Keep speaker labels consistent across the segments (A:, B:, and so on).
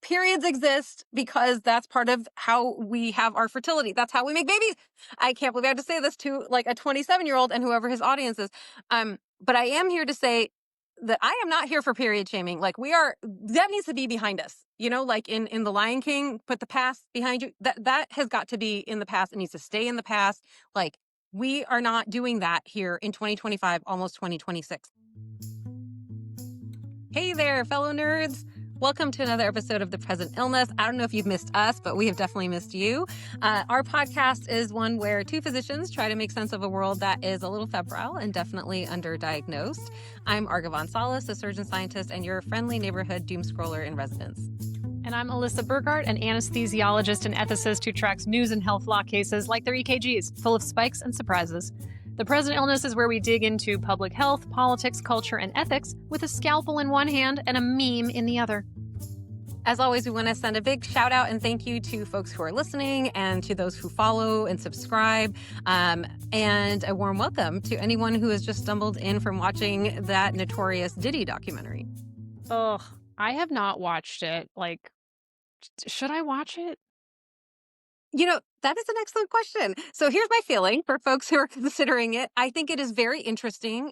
A: periods exist because that's part of how we have our fertility. That's how we make babies. I can't believe I have to say this to like a 27-year-old and whoever his audience is. But I am here to say that I am not here for period shaming. Like that needs to be behind us. Like in The Lion King, put the past behind you. That has got to be in the past. It needs to stay in the past. Like we are not doing that here in 2025, almost 2026. Hey there, fellow nerds. Welcome to another episode of The Present Illness. I don't know if you've missed us, but we have definitely missed you. Our podcast is one where two physicians try to make sense of a world that is a little febrile and definitely underdiagnosed. I'm Arga Von Salas, a surgeon scientist and your friendly neighborhood doom scroller in residence.
B: And I'm Alyssa Burgart, an anesthesiologist and ethicist who tracks news and health law cases like their EKGs, full of spikes and surprises. The Present Illness is where we dig into public health, politics, culture, and ethics with a scalpel in one hand and a meme in the other.
A: As always, we want to send a big shout out and thank you to folks who are listening and to those who follow and subscribe. And a warm welcome to anyone who has just stumbled in from watching that notorious Diddy documentary.
B: Ugh, I have not watched it. Like, should I watch it?
A: That is an excellent question. So here's my feeling for folks who are considering it. I think it is very interesting.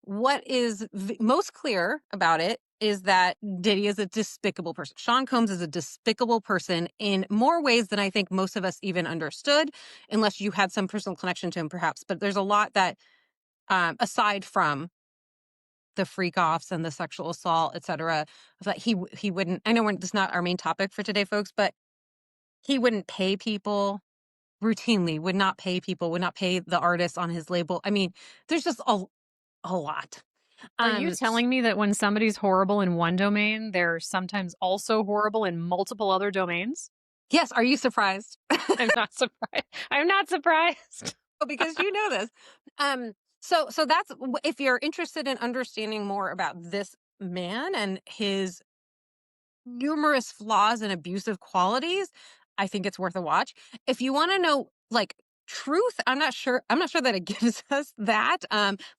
A: What is most clear about it is that Diddy is a despicable person. Sean Combs is a despicable person in more ways than I think most of us even understood, unless you had some personal connection to him, perhaps. But there's a lot that, aside from the freak-offs and the sexual assault, et cetera, that he wouldn't. I know this is not our main topic for today, folks, but he wouldn't pay people routinely, would not pay people, would not pay the artists on his label. I mean, there's just a lot.
B: Are you telling me that when somebody's horrible in one domain, they're sometimes also horrible in multiple other domains?
A: Yes. Are you surprised?
B: I'm not surprised. I'm not surprised.
A: Because you know this. So that's, if you're interested in understanding more about this man and his numerous flaws and abusive qualities, I think it's worth a watch. If you want to know like truth, I'm not sure that it gives us that.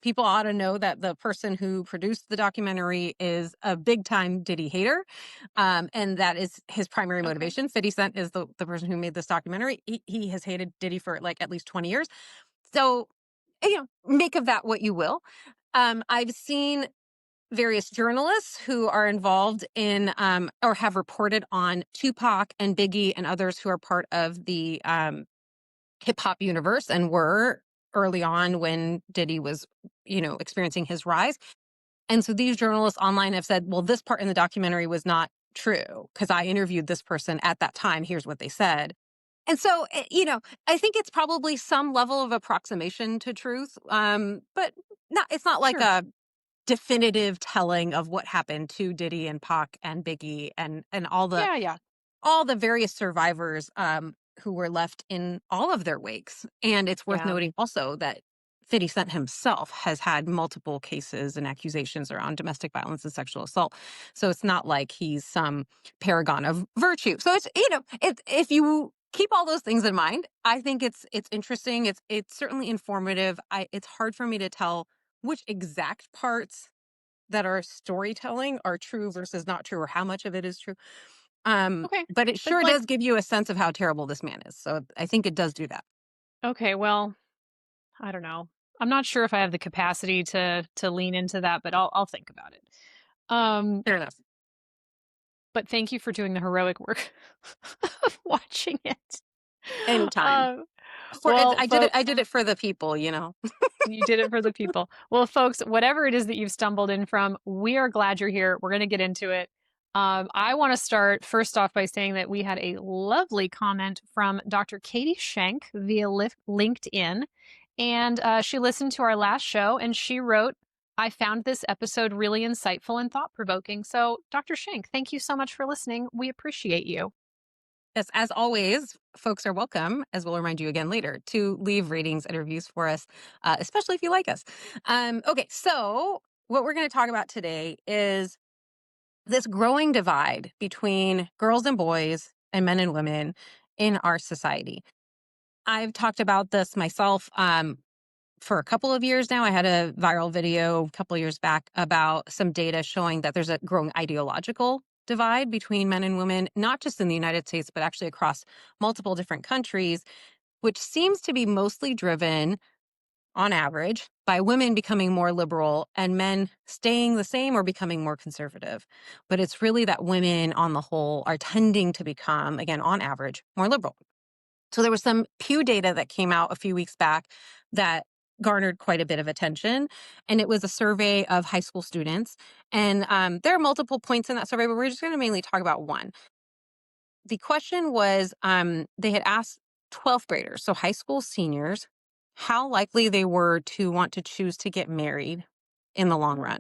A: People ought to know that the person who produced the documentary is a big time Diddy hater. And that is his primary motivation. 50 Cent is the person who made this documentary. He has hated Diddy for like at least 20 years. So, make of that what you will. I've seen various journalists who are involved in or have reported on Tupac and Biggie and others who are part of the hip hop universe and were early on when Diddy was, experiencing his rise. And so these journalists online have said, well, this part in the documentary was not true because I interviewed this person at that time. Here's what they said. And so, I think it's probably some level of approximation to truth. But it's not like a definitive telling of what happened to Diddy and Pac and Biggie and all the various survivors who were left in all of their wakes. And it's worth noting also that 50 Cent himself has had multiple cases and accusations around domestic violence and sexual assault. So it's not like he's some paragon of virtue. So it's, if you keep all those things in mind, I think it's interesting. It's certainly informative. It's hard for me to tell which exact parts that are storytelling are true versus not true, or how much of it is true.
B: Okay.
A: But it sure does give you a sense of how terrible this man is. So I think it does do that.
B: Okay, well, I don't know. I'm not sure if I have the capacity to lean into that, but I'll think about it.
A: Fair enough.
B: But thank you for doing the heroic work of watching it.
A: Anytime. I did it for the people, You
B: did it for the people. Well, folks, whatever it is that you've stumbled in from, we are glad you're here. We're going to get into it. I want to start first off by saying that we had a lovely comment from Dr. Katie Schenk via LinkedIn. And she listened to our last show and she wrote, I found this episode really insightful and thought-provoking. So, Dr. Schenk, thank you so much for listening. We appreciate you.
A: Yes, as always, folks are welcome, as we'll remind you again later, to leave ratings and reviews for us, especially if you like us. Okay, so what we're going to talk about today is this growing divide between girls and boys and men and women in our society. I've talked about this myself for a couple of years now. I had a viral video a couple of years back about some data showing that there's a growing ideological divide between men and women, not just in the United States, but actually across multiple different countries, which seems to be mostly driven on average by women becoming more liberal and men staying the same or becoming more conservative. But it's really that women on the whole are tending to become, again, on average, more liberal. So there was some Pew data that came out a few weeks back that garnered quite a bit of attention. And it was a survey of high school students. And there are multiple points in that survey, but we're just going to mainly talk about one. The question was they had asked 12th graders, so high school seniors, how likely they were to want to choose to get married in the long run.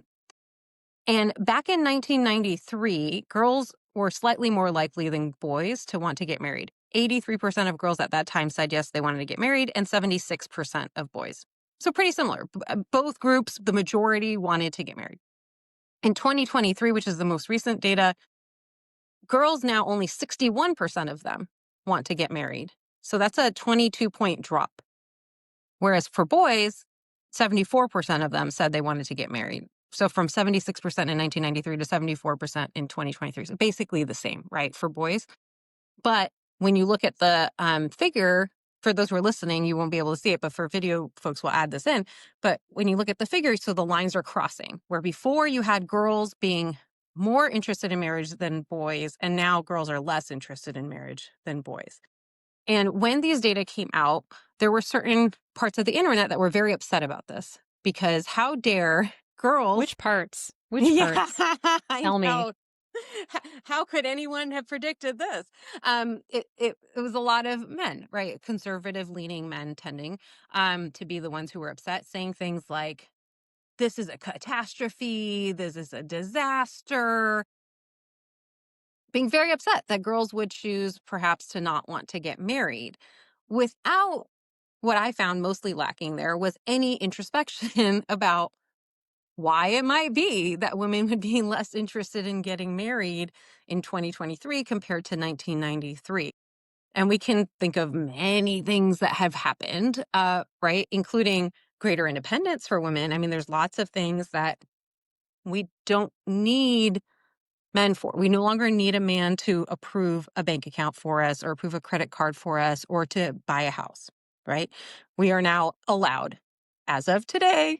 A: And back in 1993, girls were slightly more likely than boys to want to get married. 83% of girls at that time said yes, they wanted to get married, and 76% of boys. So pretty similar. Both groups, the majority wanted to get married. In 2023, which is the most recent data, girls now only 61% of them want to get married. So that's a 22-point drop. Whereas for boys, 74% of them said they wanted to get married. So from 76% in 1993 to 74% in 2023. So basically the same, right, for boys. But when you look at the figure, for those who are listening, you won't be able to see it, but for video folks, will add this in. But when you look at the figure, so the lines are crossing, where before you had girls being more interested in marriage than boys, and now girls are less interested in marriage than boys. And when these data came out, there were certain parts of the internet that were very upset about this because how dare girls.
B: Which parts? Which
A: Yeah,
B: parts?
A: I
B: Tell me.
A: know. How could anyone have predicted this? It was a lot of men, right? Conservative leaning men tending to be the ones who were upset, saying things like, this is a catastrophe, this is a disaster, being very upset that girls would choose perhaps to not want to get married without, what I found mostly lacking there was any introspection about why it might be that women would be less interested in getting married in 2023 compared to 1993. And we can think of many things that have happened, right? Including greater independence for women. I mean, there's lots of things that we don't need men for. We no longer need a man to approve a bank account for us or approve a credit card for us or to buy a house, right? We are now allowed, as of today,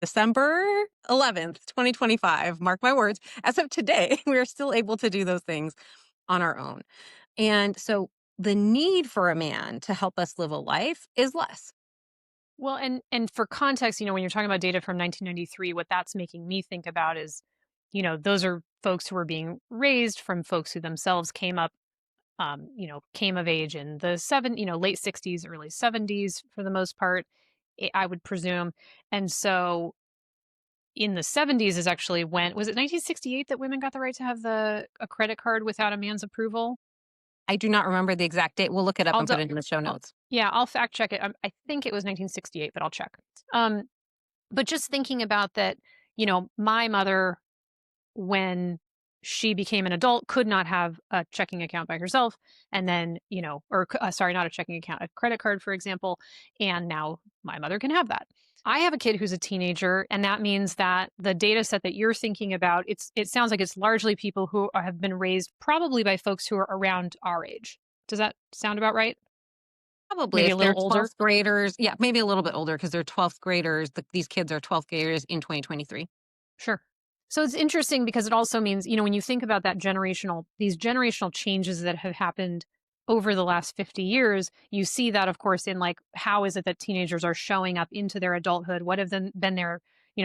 A: December 11th, 2025, mark my words, as of today, we are still able to do those things on our own. And so the need for a man to help us live a life is less.
B: Well, and for context, when you're talking about data from 1993, what that's making me think about is, those are folks who were being raised from folks who themselves came up, came of age in the late 60s, early 70s for the most part, I would presume. And so in the 70s is actually when, was it 1968 that women got the right to have a credit card without a man's approval?
A: I do not remember the exact date. We'll look it up
B: I'll
A: and
B: do,
A: put it in the show
B: I'll,
A: notes.
B: yeah, I'll fact check it. I think it was 1968, but I'll check. Um, but just thinking about that, my mother, when she became an adult, could not have a checking account by herself. And then, or sorry, not a checking account, a credit card, for example. And now my mother can have that. I have a kid who's a teenager, and that means that the data set that you're thinking about, it sounds like it's largely people who have been raised probably by folks who are around our age. Does that sound about right?
A: Probably
B: Maybe a
A: if
B: little
A: they're
B: older?
A: 12th graders. Yeah, maybe a little bit older because they're 12th graders. These kids are 12th graders in 2023.
B: Sure. So it's interesting because it also means, when you think about these generational changes that have happened over the last 50 years, you see that, of course, in like, how is it that teenagers are showing up into their adulthood? What have been their,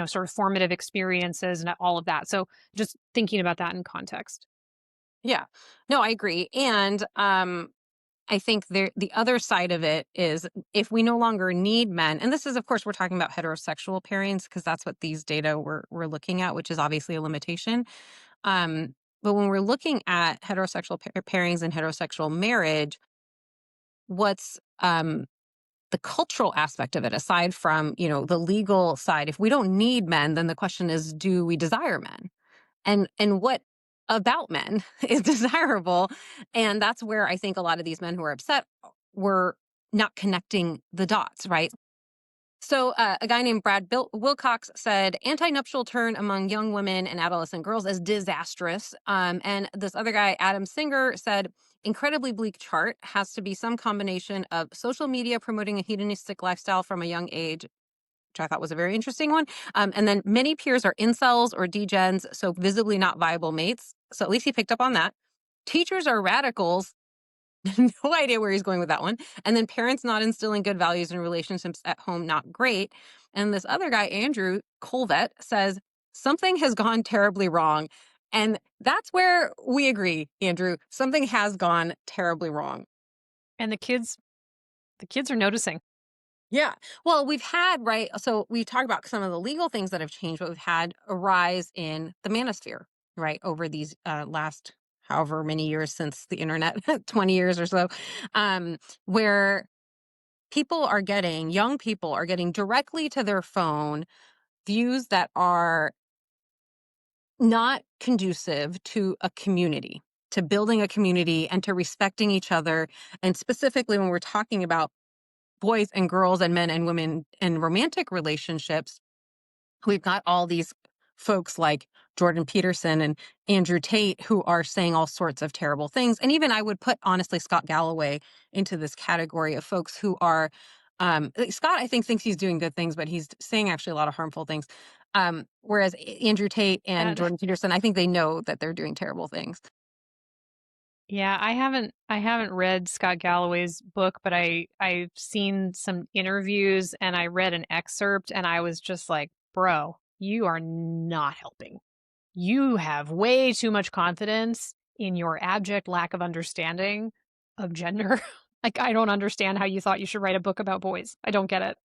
B: sort of formative experiences and all of that? So just thinking about that in context.
A: Yeah. No, I agree. And I think the other side of it is if we no longer need men, and this is, of course, we're talking about heterosexual pairings because that's what these data we're looking at, which is obviously a limitation. But when we're looking at heterosexual pairings and heterosexual marriage, what's the cultural aspect of it, aside from the legal side? If we don't need men, then the question is, do we desire men? And what about men is desirable? And that's where I think a lot of these men who are upset were not connecting the dots, right? So, a guy named Brad Wilcox said anti-nuptial turn among young women and adolescent girls is disastrous. And this other guy, Adam Singer, said incredibly bleak chart has to be some combination of social media promoting a hedonistic lifestyle from a young age, which I thought was a very interesting one. And then many peers are incels or degens, so visibly not viable mates. So at least he picked up on that. Teachers are radicals. No idea where he's going with that one. And then parents not instilling good values and relationships at home, not great. And this other guy, Andrew Colvett, says something has gone terribly wrong. And that's where we agree, Andrew. Something has gone terribly wrong.
B: And the kids are noticing.
A: Yeah. Well, we've had, right? So we talked about some of the legal things that have changed, but we've had a rise in the manosphere, right? Over these last however many years since the internet, 20 years or so, um, where young people are getting directly to their phone views that are not conducive to a community, to building a community and to respecting each other. And specifically, when we're talking about boys and girls and men and women in romantic relationships, we've got all these folks like Jordan Peterson and Andrew Tate who are saying all sorts of terrible things. And even I would put, honestly, Scott Galloway into this category of folks who are, Scott, I think, thinks he's doing good things, but he's saying actually a lot of harmful things. Whereas Andrew Tate and
B: That
A: Jordan Peterson, I think they know that they're doing terrible things.
B: Yeah, I haven't read Scott Galloway's book, but I've seen some interviews and I read an excerpt and I was just like, "Bro, you are not helping. You have way too much confidence in your abject lack of understanding of gender." Like I don't understand how you thought you should write a book about boys. I don't get it.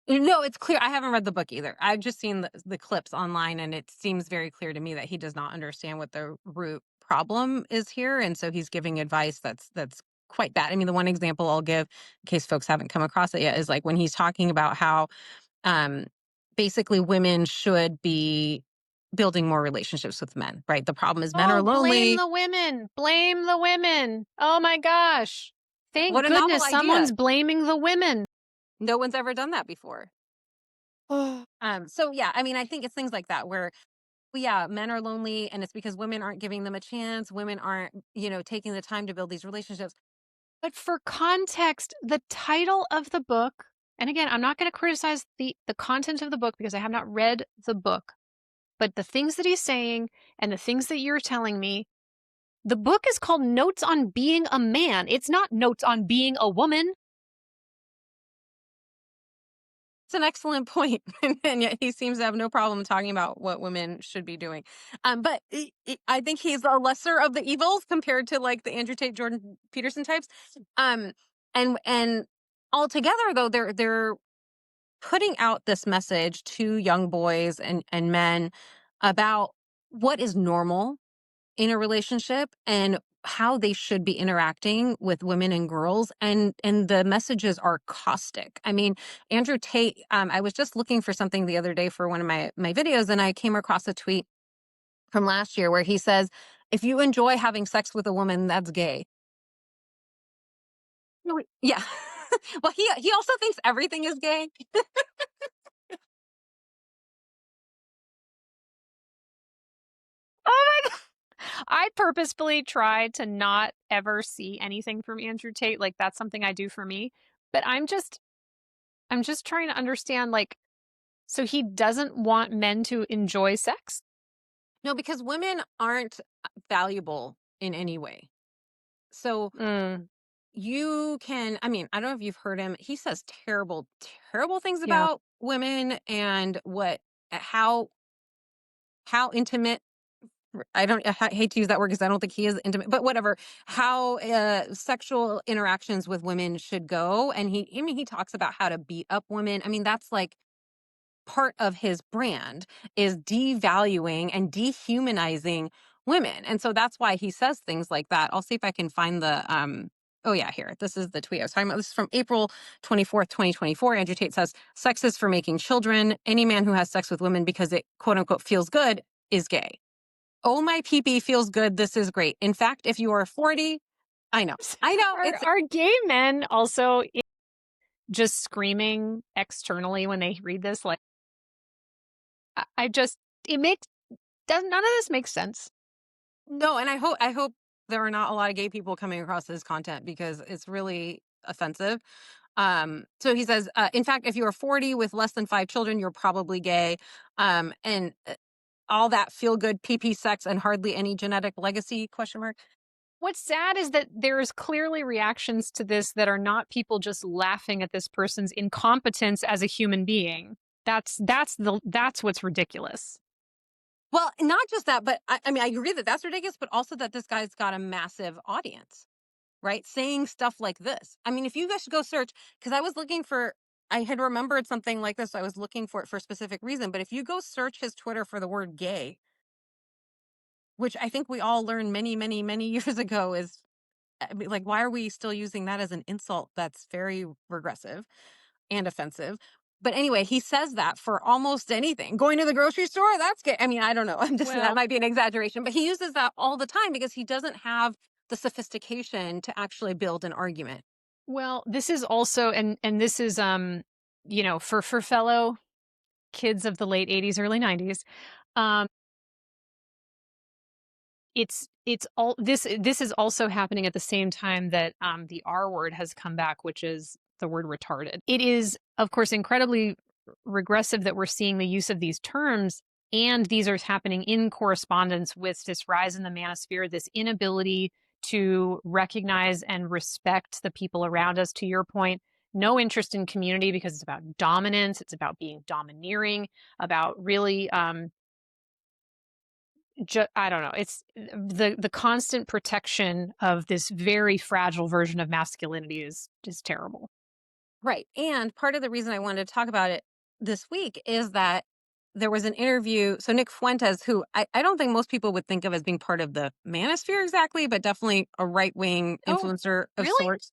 A: No, it's clear. I haven't read the book either. I've just seen the clips online, and it seems very clear to me that he does not understand what the root problem is here, and so he's giving advice that's quite bad. I mean, the one example I'll give, in case folks haven't come across it yet, is like when he's talking about how um, basically women should be building more relationships with men. Right? The problem is men are
B: Oh, blame
A: lonely.
B: the women. Blame the women. Oh my gosh. Thank
A: What a novel
B: goodness someone's
A: idea!
B: blaming the women.
A: No one's ever done that before. So yeah, I mean, I think it's things like that where well, yeah, men are lonely and it's because women aren't giving them a chance. Women aren't, taking the time to build these relationships.
B: But for context, the title of the book, and again, I'm not going to criticize the content of the book because I have not read the book, but the things that he's saying and the things that you're telling me, the book is called Notes on Being a Man. It's not Notes on Being a Woman.
A: It's an excellent point. And yet he seems to have no problem talking about what women should be doing. But I think he's a lesser of the evils compared to like the Andrew Tate, Jordan Peterson types. Um, and altogether though, they're putting out this message to young boys and men about what is normal in a relationship and how they should be interacting with women and girls, and the messages are caustic. I mean, Andrew Tate, I was just looking for something the other day for one of my videos, and I came across a tweet from last year where he says, if you enjoy having sex with a woman, that's gay. Yeah. Well, he also thinks everything is gay.
B: Oh my God. I purposefully try to not ever see anything from Andrew Tate. Like that's something I do for me. But I'm just trying to understand like so he doesn't want men to enjoy sex?
A: No, because women aren't valuable in any way. So
B: Mm,
A: you can, I mean, I don't know if you've heard him. He says terrible, terrible things
B: yeah.
A: about women and how intimate. I hate to use that word because I don't think he is intimate, but whatever. How sexual interactions with women should go, and I mean, he talks about how to beat up women. I mean, that's like part of his brand is devaluing and dehumanizing women. And so that's why he says things like that. I'll see if I can find the oh yeah, here. This is the tweet I was talking about. This is from April 24th, 2024. Andrew Tate says, sex is for making children. Any man who has sex with women because it quote unquote feels good is gay. Oh, my pee feels good. This is great. In fact, if you are 40, I know. I know.
B: Are
A: It's
B: are gay men also just screaming externally when they read this. Like, I just, it makes, does none of this make sense?
A: No, and I hope there are not a lot of gay people coming across this content because it's really offensive. So he says, in fact, if you are 40 with less than 5 children, you're probably gay. And all that feel good PP sex and hardly any genetic legacy question mark.
B: What's sad is that there's clearly reactions to this that are not people just laughing at this person's incompetence as a human being. That's what's ridiculous.
A: Well, not just that, but I mean, I agree that that's ridiculous, but also that this guy's got a massive audience, right? Saying stuff like this. I mean, if you guys should go search, because I was looking for, I had remembered something like this. So I was looking for it for a specific reason. But if you go search his Twitter for the word gay, which I think we all learned many, many, many years ago is, I mean, like, why are we still using that as an insult? That's very regressive and offensive. But anyway, he says that for almost anything. Going to the grocery store, that's gay. I mean, I don't know. I'm just, that
B: Well,
A: might be an exaggeration, but he uses that all the time because he doesn't have the sophistication to actually build an argument.
B: well, this is also, and this is for fellow kids of the late 80s, early 90s. Um it's all this is also happening at the same time that the R word has come back, which is the word retarded. It is, of course, incredibly regressive that we're seeing the use of these terms, and these are happening in correspondence with this rise in the manosphere, this inability to recognize and respect the people around us. To your point, no interest in community because it's about dominance, it's about being domineering, about really I don't know. It's the constant protection of this very fragile version of masculinity is terrible.
A: Right. And part of the reason I wanted to talk about it this week is that there was an interview. So Nick Fuentes, who I don't think most people would think of as being part of the manosphere exactly, but definitely a right wing
B: Oh,
A: influencer of
B: really?
A: sorts.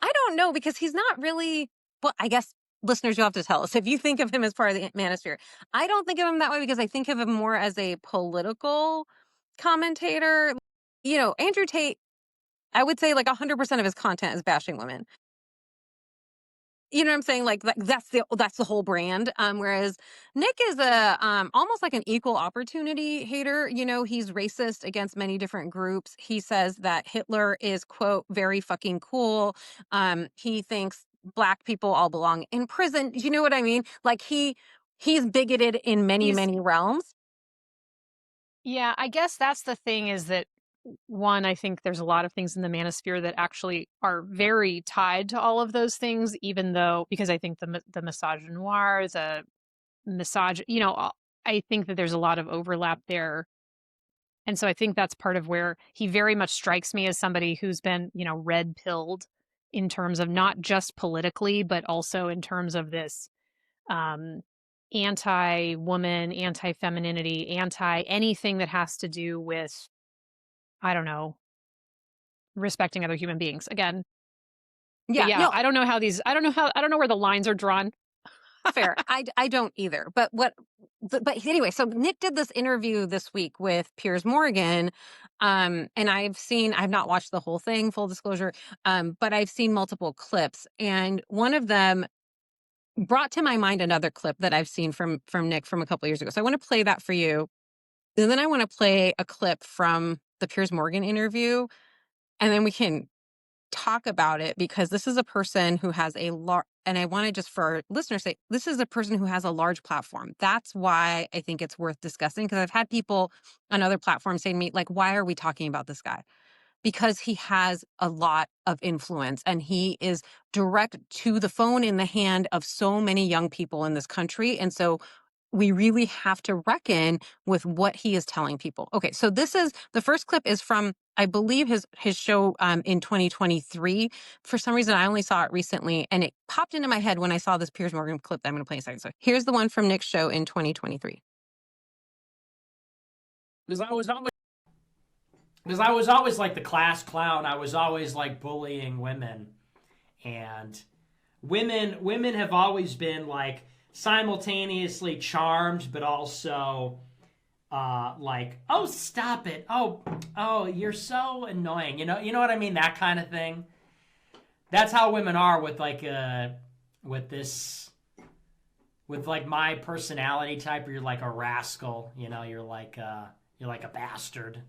A: I don't know because he's not really, well, I guess listeners, you'll have to tell us if you think of him as part of the manosphere. I don't think of him that way because I think of him more as a political commentator. You know, Andrew Tate, I would say like 100% of his content is bashing women. You know what I'm saying? Like that's the whole brand. Whereas Nick is a almost like an equal opportunity hater. You know, he's racist against many different groups. He says that Hitler is quote very fucking cool. He thinks black people all belong in prison. You know what I mean? Like he's bigoted in many
B: He's
A: many realms.
B: Yeah, I guess that's the thing is that one, I think there's a lot of things in the manosphere that actually are very tied to all of those things, even though because I think the misogynoir, the I think that there's a lot of overlap there. And so I think that's part of where he very much strikes me as somebody who's been, red pilled in terms of not just politically, but also in terms of this um, anti woman, anti femininity, anti anything that has to do with, I don't know, respecting other human beings. Again, but
A: Yeah,
B: yeah,
A: no,
B: I don't know where the lines are drawn.
A: fair. I don't either. But anyway, so Nick did this interview this week with Piers Morgan, and I've not watched the whole thing, full disclosure, but I've seen multiple clips, and one of them brought to my mind another clip that I've seen from Nick from a couple years ago. So I want to play that for you, and then I want to play a clip from the Piers Morgan interview, and then we can talk about it because this is a person who has a large, and I want to just for our listeners say, this is a person who has a large platform. That's why I think it's worth discussing because I've had people on other platforms say to me, like, why are we talking about this guy? Because he has a lot of influence and he is direct to the phone in the hand of so many young people in this country. And so we really have to reckon with what he is telling people. Okay, so this is the first clip is from I believe his show in 2023. For some reason, I only saw it recently, and it popped into my head when I saw this Piers Morgan clip that I'm going to play in a second. So here's the one from Nick's show in 2023.
C: Because I was always like the class clown. I was always like bullying women, and women have always been like simultaneously charmed, but also like, oh, stop it, oh, you're so annoying. You know what I mean? That kind of thing. That's how women are with like with this, with like my personality type, where you're like a rascal, you know, you're like a bastard,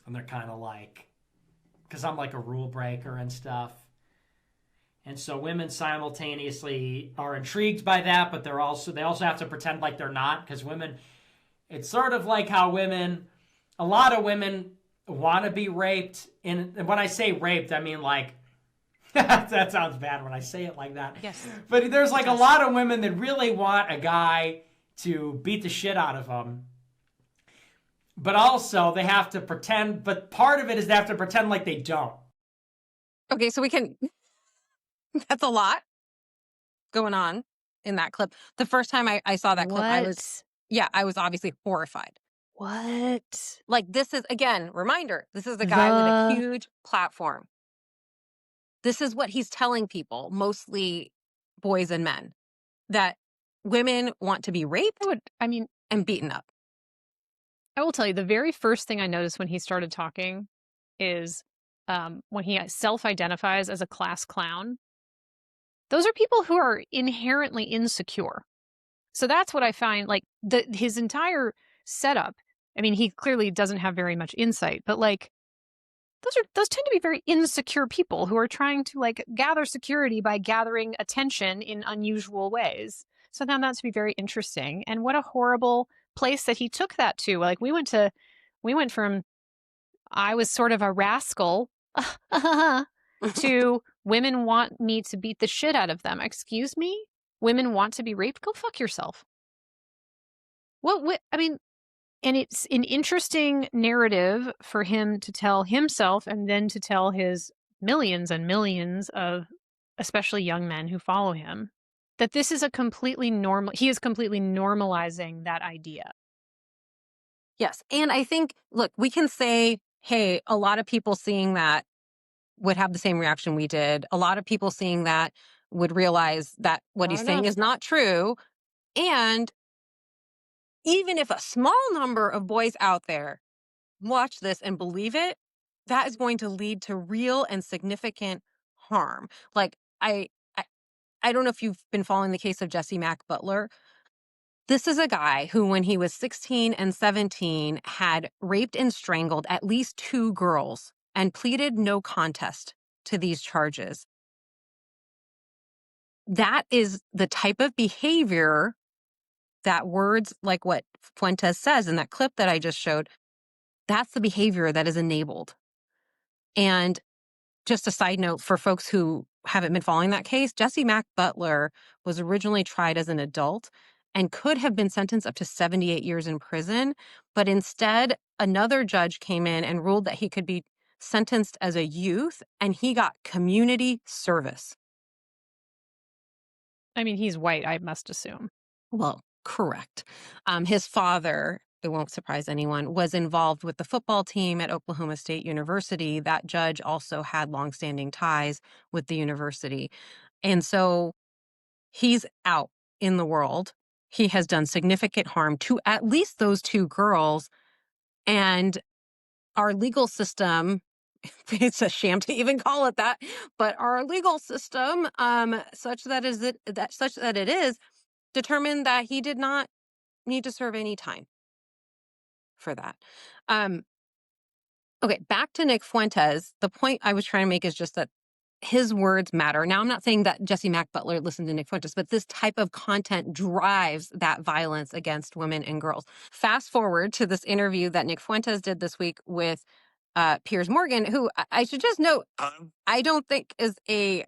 C: and they're kind of like, because I'm like a rule breaker and stuff. And so women simultaneously are intrigued by that, but they also have to pretend like they're not, because women, it's sort of like how a lot of women want to be raped. And when I say raped, I mean like, that sounds bad when I say it like that.
A: Yes.
C: But there's like a lot of women that really want a guy to beat the shit out of them. But also they have to pretend, but part of it is they have to pretend like they don't.
A: Okay, so we can that's a lot going on in that clip. The first time I saw that clip, I was obviously horrified.
B: What?
A: Like, this is, again, reminder, this is a guy with a huge platform. This is what he's telling people, mostly boys and men, that women want to be raped and beaten up.
B: I will tell you, the very first thing I noticed when he started talking is when he self-identifies as a class clown. Those are people who are inherently insecure. So that's what I find, like, his entire setup. I mean, he clearly doesn't have very much insight, but like, those tend to be very insecure people who are trying to like gather security by gathering attention in unusual ways. So I found that to be very interesting. And what a horrible place that he took that to. Like, we went from, I was sort of a rascal to women want me to beat the shit out of them. Excuse me? Women want to be raped? Go fuck yourself. I mean, and it's an interesting narrative for him to tell himself and then to tell his millions and millions of especially young men who follow him, that this is he is completely normalizing that idea.
A: Yes. And I think, look, we can say, hey, a lot of people seeing that would have the same reaction we did. A lot of people seeing that would realize that what he's saying is not true. And even if a small number of boys out there watch this and believe it, that is going to lead to real and significant harm. Like, I don't know if you've been following the case of Jesse Mack Butler. This is a guy who, when he was 16 and 17, had raped and strangled at least 2 girls and pleaded no contest to these charges. That is the type of behavior that words like what Fuentes says in that clip that I just showed, that's the behavior that is enabled. And just a side note for folks who haven't been following that case, Jesse Mack Butler was originally tried as an adult and could have been sentenced up to 78 years in prison. But instead, another judge came in and ruled that he could be sentenced as a youth, and he got community service.
B: I mean, he's white, I must assume.
A: Well, correct. His father, it won't surprise anyone, was involved with the football team at Oklahoma State University. That judge also had longstanding ties with the university. And so he's out in the world. He has done significant harm to at least those 2 girls. And our legal system, it's a sham to even call it that, but our legal system, such that it is, determined that he did not need to serve any time for that. Okay, back to Nick Fuentes. The point I was trying to make is just that his words matter. Now, I'm not saying that Jesse Mack Butler listened to Nick Fuentes, but this type of content drives that violence against women and girls. Fast forward to this interview that Nick Fuentes did this week with Piers Morgan, who I should just note, I don't think is a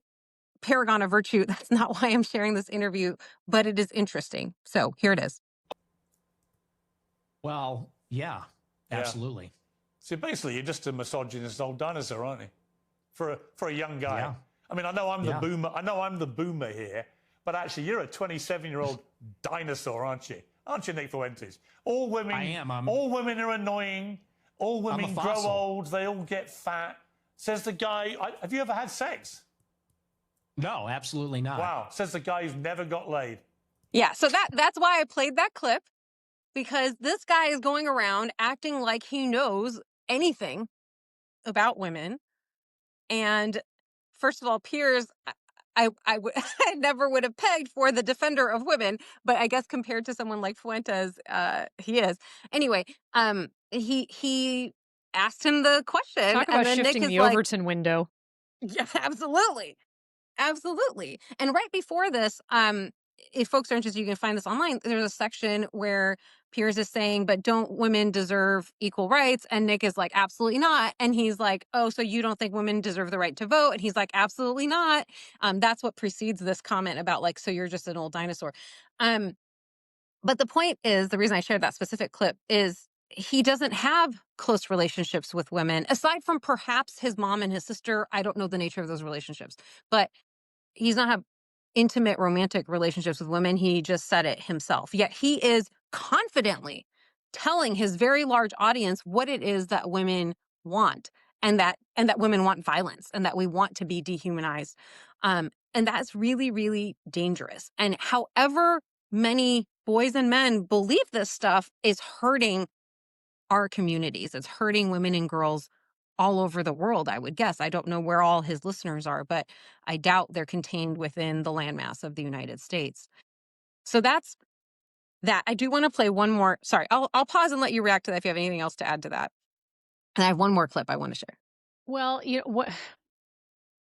A: paragon of virtue. That's not why I'm sharing this interview, but it is interesting. So here it is.
D: Well, yeah, absolutely.
E: So basically, you're just a misogynist old dinosaur, aren't you? For a young guy.
D: Yeah.
E: I mean, I know I'm the boomer. I know I'm the boomer here, but actually, you're a 27-year-old dinosaur, aren't you? Aren't you, Nick Fuentes? All women.
D: I am.
E: All women are annoying. All women grow old. They all get fat. Says the guy. Have you ever had sex?
D: No, absolutely not.
E: Wow. Says the guy who's never got laid.
A: Yeah, so that's why I played that clip, because this guy is going around acting like he knows anything about women and first of all, Piers, I never would have pegged for the defender of women, but I guess compared to someone like Fuentes, he is. Anyway, he asked him the question,
B: Talk
A: and
B: about
A: then Nick
B: shifting
A: is
B: the
A: like,
B: Overton window.
A: yeah, absolutely. Absolutely. And right before this, if folks are interested, you can find this online. There's a section where Piers is saying, but don't women deserve equal rights? And Nick is like, absolutely not. And he's like, oh, so you don't think women deserve the right to vote? And he's like, absolutely not. That's what precedes this comment about like, so you're just an old dinosaur. Um, but the point is, the reason I shared that specific clip is he doesn't have close relationships with women, aside from perhaps his mom and his sister. I don't know the nature of those relationships, but he's not have intimate romantic relationships with women. He just said it himself. Yet he is confidently telling his very large audience what it is that women want, and that women want violence, and that we want to be dehumanized. And that's really, really dangerous. And however many boys and men believe this stuff is hurting our communities. It's hurting women and girls all over the world, I would guess. I don't know where all his listeners are, but I doubt they're contained within the landmass of the United States. So that's that. I do want to play one more. Sorry, I'll pause and let you react to that if you have anything else to add to that. And I have one more clip I want to share.
B: Well, what?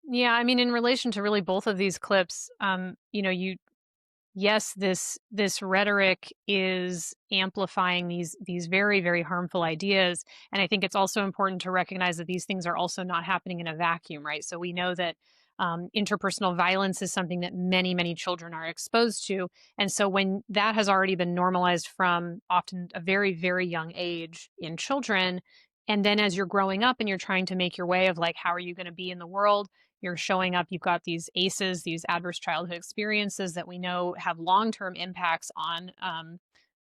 B: Yeah, I mean, in relation to really both of these clips, yes, this rhetoric is amplifying these very, very harmful ideas. And I think it's also important to recognize that these things are also not happening in a vacuum, right? So we know that interpersonal violence is something that many, many children are exposed to. And so when that has already been normalized from often a very, very young age in children, and then as you're growing up and you're trying to make your way of like, how are you going to be in the world? You're showing up, you've got these ACEs, these adverse childhood experiences that we know have long term impacts on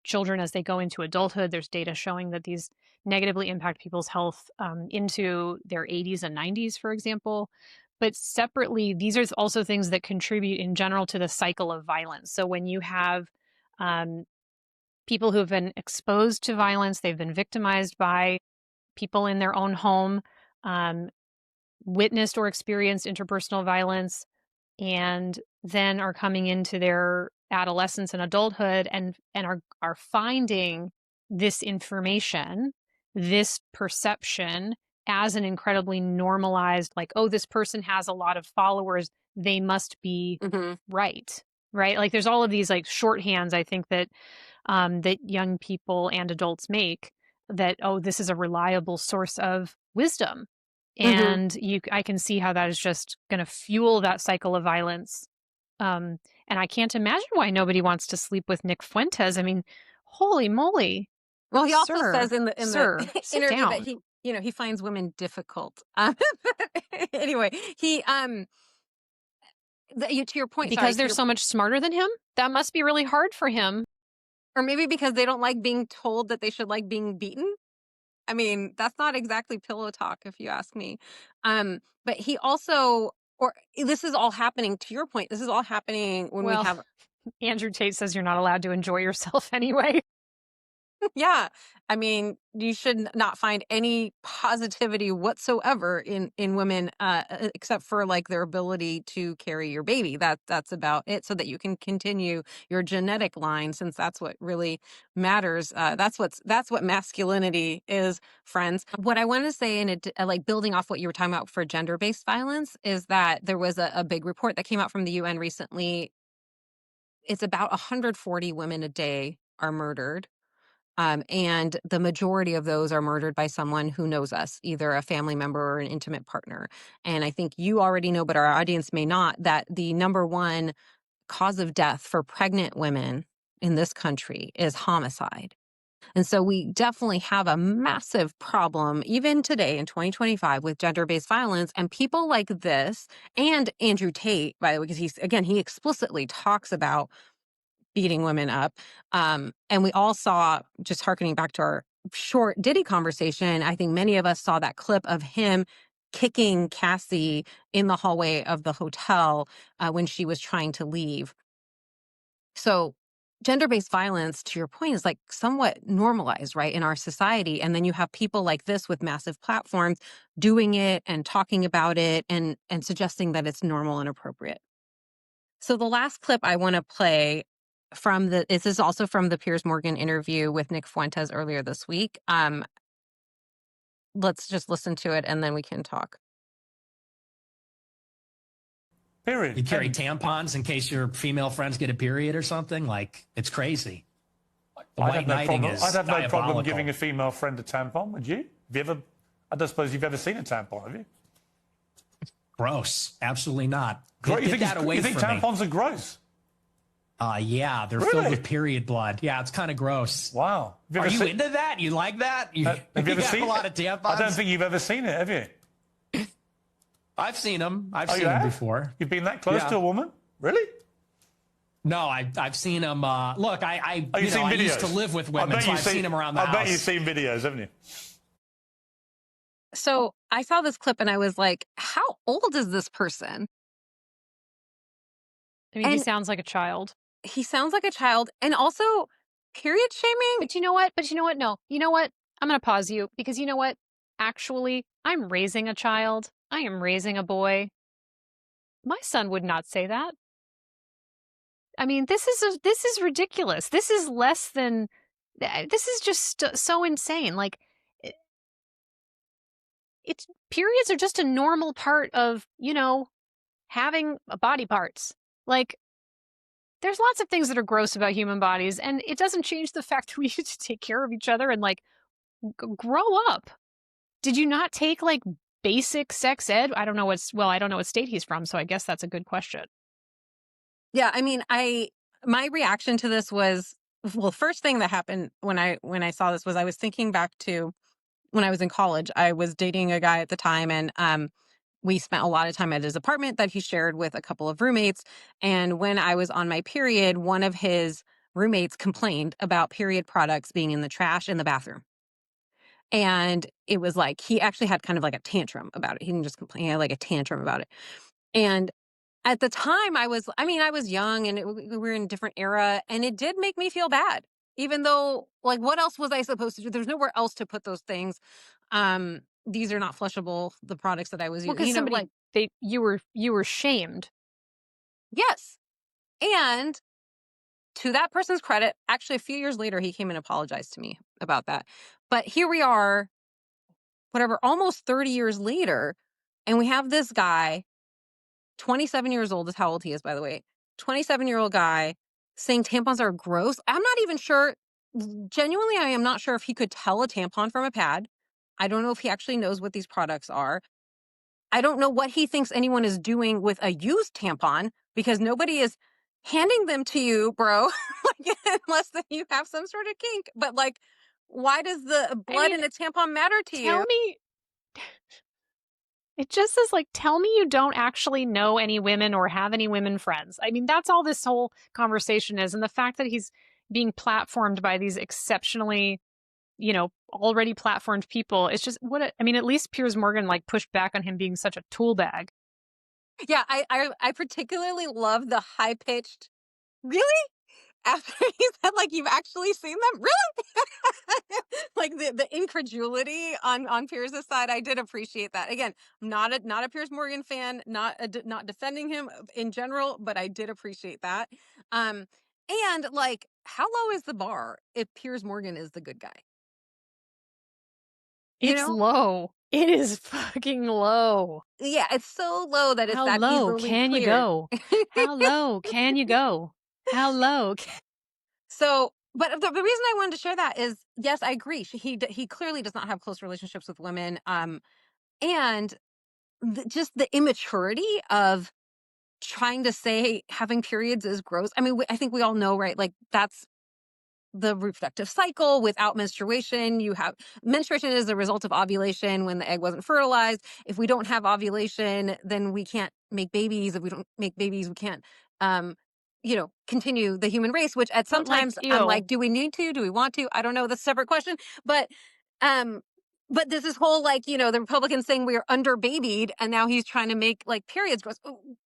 B: children as they go into adulthood. There's data showing that these negatively impact people's health into their 80s and 90s, for example. But separately, these are also things that contribute in general to the cycle of violence. So when you have people who have been exposed to violence, they've been victimized by people in their own home, um, witnessed or experienced interpersonal violence, and then are coming into their adolescence and adulthood and are finding this information, this perception as an incredibly normalized, like, oh, this person has a lot of followers, they must be
A: Mm-hmm.
B: right, like there's all of these like shorthands I think that that young people and adults make, that, oh, this is a reliable source of wisdom.
A: Mm-hmm.
B: And I can see how that is just going to fuel that cycle of violence. And I can't imagine why nobody wants to sleep with Nick Fuentes. I mean, holy moly,
A: Well, he also says
B: sir,
A: in the
B: sir, sit
A: interview that
B: down.
A: he finds women difficult. Anyway, he to your point, sorry,
B: Because
A: to
B: they're
A: your
B: so much smarter than him? That must be really hard for him.
A: or maybe because they don't like being told that they should like being beaten. I mean, that's not exactly pillow talk, if you ask me. But he also, or this is all happening, to your point, this is all happening when we
B: Well,
A: have,
B: Andrew Tate says you're not allowed to enjoy yourself anyway.
A: yeah. I mean, you should not find any positivity whatsoever in women, except for like their ability to carry your baby. That's about it, so that you can continue your genetic line, since that's what really matters. That's what masculinity is, friends. What I want to say, like building off what you were talking about for gender-based violence, is that there was a big report that came out from the UN recently. It's about 140 women a day are murdered, and the majority of those are murdered by someone who knows us, either a family member or an intimate partner. And I think you already know, but our audience may not, that the number one cause of death for pregnant women in this country is homicide. And so we definitely have a massive problem, even today in 2025, with gender based violence. And people like this, and Andrew Tate, by the way, because he explicitly talks about beating women up. And we all saw, just harkening back to our short Diddy conversation, I think many of us saw that clip of him kicking Cassie in the hallway of the hotel when she was trying to leave. So gender-based violence, to your point, is like somewhat normalized, right, in our society. And then you have people like this with massive platforms doing it and talking about it and suggesting that it's normal and appropriate. So the last clip I want to play this is also from the Piers Morgan interview with Nick Fuentes earlier this week. Let's just listen to it and then we can talk.
E: Period.
D: You carry tampons in case your female friends get a period or something. Like, it's crazy. The
E: I'd
D: white knighting is
E: I'd have no problem
D: diabolical.
E: giving a female friend a tampon, would you? I don't suppose you've ever seen a tampon, have you?
D: Gross. Absolutely not.
E: You
D: Get
E: think,
D: that away
E: you think
D: from me.
E: tampons are gross?
D: Yeah, they're
E: Really?
D: filled with period blood. Yeah, it's kind of gross.
E: Wow.
D: Are you into that? You like that? You,
E: have you ever
D: got
E: seen
D: a lot of
E: it?
D: tampons?
E: I don't think you've ever seen it, have you?
D: I've seen them. I've
E: Oh,
D: seen
E: you
D: them
E: have?
D: before.
E: You've been that close
D: Yeah.
E: to a woman? Really?
D: No, I've seen them. Look, I
E: Oh, you've seen
D: I
E: videos?
D: used to live with women, so I've seen them around the
E: I
D: house.
E: bet you've seen videos, haven't you?
A: So I saw this clip and I was like, how old is this person?
B: I mean, he
A: And
B: sounds like a child.
A: he sounds like a child. And also, period shaming.
B: But you know what? No. You know what? I'm going to pause you because you know what? Actually, I'm raising a child. I am raising a boy. My son would not say that. I mean, this is ridiculous. This is less than this is just so insane. Like it's periods are just a normal part of, having body parts. Like there's lots of things that are gross about human bodies, and it doesn't change the fact that we need to take care of each other and like grow up. Did you not take like basic sex ed? I don't know what state he's from, so I guess that's a good question.
A: Yeah, I mean, my reaction to this was, well, first thing that happened when I saw this was I was thinking back to when I was in college. I was dating a guy at the time, and we spent a lot of time at his apartment that he shared with a couple of roommates. And when I was on my period, one of his roommates complained about period products being in the trash in the bathroom. And it was like he actually had kind of like a tantrum about it. He didn't just complain, he had like a tantrum about it. And at the time, I was young and we were in a different era, and it did make me feel bad. Even though, like, what else was I supposed to do? There's nowhere else to put those things. These are not flushable, the products that I was
B: Well,
A: using.
B: because somebody you were shamed.
A: Yes. And to that person's credit, actually a few years later, he came and apologized to me about that. But here we are, whatever, almost 30 years later, and we have this guy, 27 years old is how old he is, by the way. 27-year-old guy saying tampons are gross. I'm not even sure. Genuinely, I am not sure if he could tell a tampon from a pad. I don't know if he actually knows what these products are. I don't know what he thinks anyone is doing with a used tampon, because nobody is handing them to you, bro, like, unless that you have some sort of kink. But like, why does the blood in a tampon matter to you?
B: Tell me. It just says, like, tell me you don't actually know any women or have any women friends. I mean, that's all this whole conversation is. And the fact that he's being platformed by these exceptionally, already platformed people, it's just I mean, at least Piers Morgan, like, pushed back on him being such a tool bag.
A: Yeah, I particularly love the high-pitched, really? After he said, like, you've actually seen them? Really? Like the incredulity on Pierce's side, I did appreciate that. Again, I'm not a Piers Morgan fan, not defending him in general, but I did appreciate that. And like, how low is the bar if Piers Morgan is the good guy?
B: It's low. It is fucking low.
A: Yeah, it's so low that it's
B: How
A: that
B: low
A: easily
B: can you
A: cleared.
B: go? How low can you go? How low?
A: So, but the reason I wanted to share that is, yes, I agree. He clearly does not have close relationships with women. And just the immaturity of trying to say having periods is gross. I mean, I think we all know, right? Like, that's the reproductive cycle. Without menstruation, menstruation is the result of ovulation when the egg wasn't fertilized. If we don't have ovulation, then we can't make babies. If we don't make babies, we can't, continue the human race, which sometimes I'm like, do we need to? Do we want to? I don't know. That's a separate question. But but this is whole, like, the Republicans saying we are underbabied, and now he's trying to make, like, periods gross.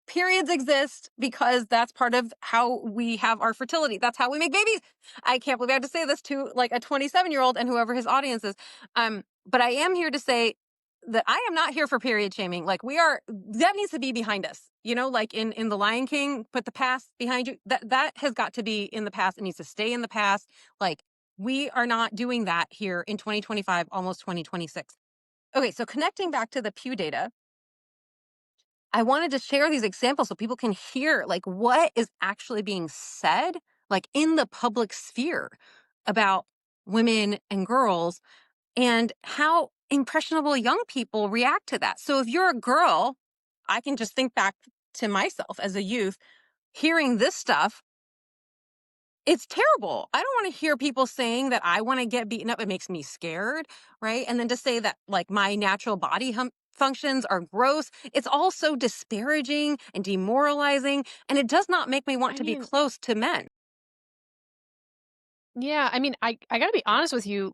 A: Periods exist because that's part of how we have our fertility. That's how we make babies. I can't believe I have to say this to, like, a 27-year-old and whoever his audience is. But I am here to say that I am not here for period shaming. Like, that needs to be behind us. Like in The Lion King, put the past behind you. That has got to be in the past. It needs to stay in the past. Like, we are not doing that here in 2025, almost 2026. Okay, so connecting back to the Pew data, I wanted to share these examples so people can hear, like, what is actually being said, like, in the public sphere about women and girls, and how impressionable young people react to that. So if you're a girl, I can just think back to myself as a youth hearing this stuff. It's terrible. I don't want to hear people saying that I want to get beaten up. It makes me scared, right? And then to say that, like, my natural body functions are gross. It's all so disparaging and demoralizing, and it does not make me want
B: I
A: to be
B: mean,
A: close to men.
B: yeah, I mean, I got to be honest with you.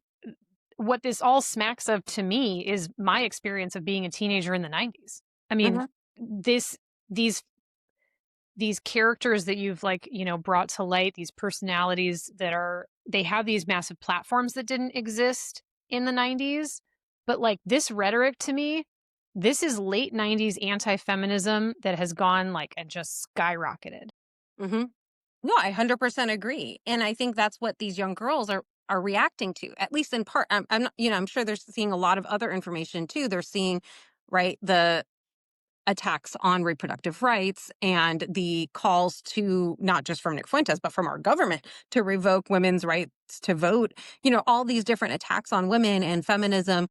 B: What this all smacks of to me is my experience of being a teenager in the 90s. I mean,
A: Hmm.
B: this these these characters that you've, like, brought to light, these personalities they have these massive platforms that didn't exist in the 90s, but, like, this rhetoric to me, this is late 90s anti-feminism that has gone, like, and just skyrocketed.
A: Hmm. No, I 100% agree, and I think that's what these young girls are reacting to, at least in part. I'm not, I'm sure they're seeing a lot of other information too. They're seeing, right, the attacks on reproductive rights and the calls to, not just from Nick Fuentes, but from our government, to revoke women's rights to vote, all these different attacks on women and feminism.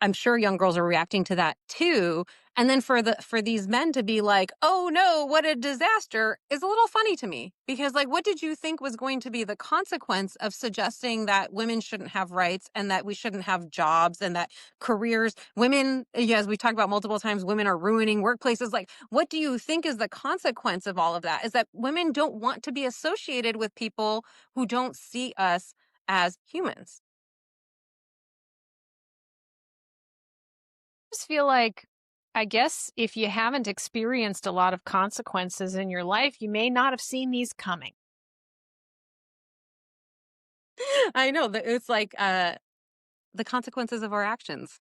A: I'm sure young girls are reacting to that too. And then for these men to be like, "Oh no, what a disaster," is a little funny to me, because, like, what did you think was going to be the consequence of suggesting that women shouldn't have rights and that we shouldn't have jobs and that careers, women, yeah, as we talked about multiple times, women are ruining workplaces. Like, what do you think is the consequence of all of that? Is that women don't want to be associated with people who don't see us as humans.
B: Just feel like, I guess, if you haven't experienced a lot of consequences in your life, you may not have seen these coming.
A: I know that it's like the consequences of our actions.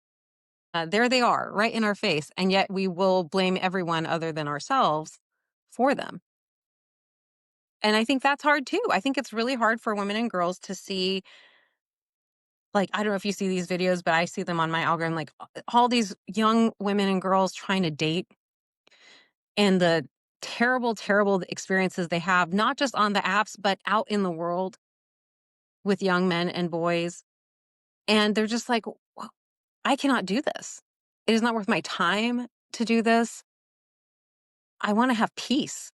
A: There they are, right in our face, and yet we will blame everyone other than ourselves for them. And I think that's hard too. I think it's really hard for women and girls to see, like, I don't know if you see these videos, but I see them on my algorithm, like, all these young women and girls trying to date, and the terrible, terrible experiences they have, not just on the apps, but out in the world with young men and boys. And they're just like, I cannot do this. It is not worth my time to do this. I want to have peace.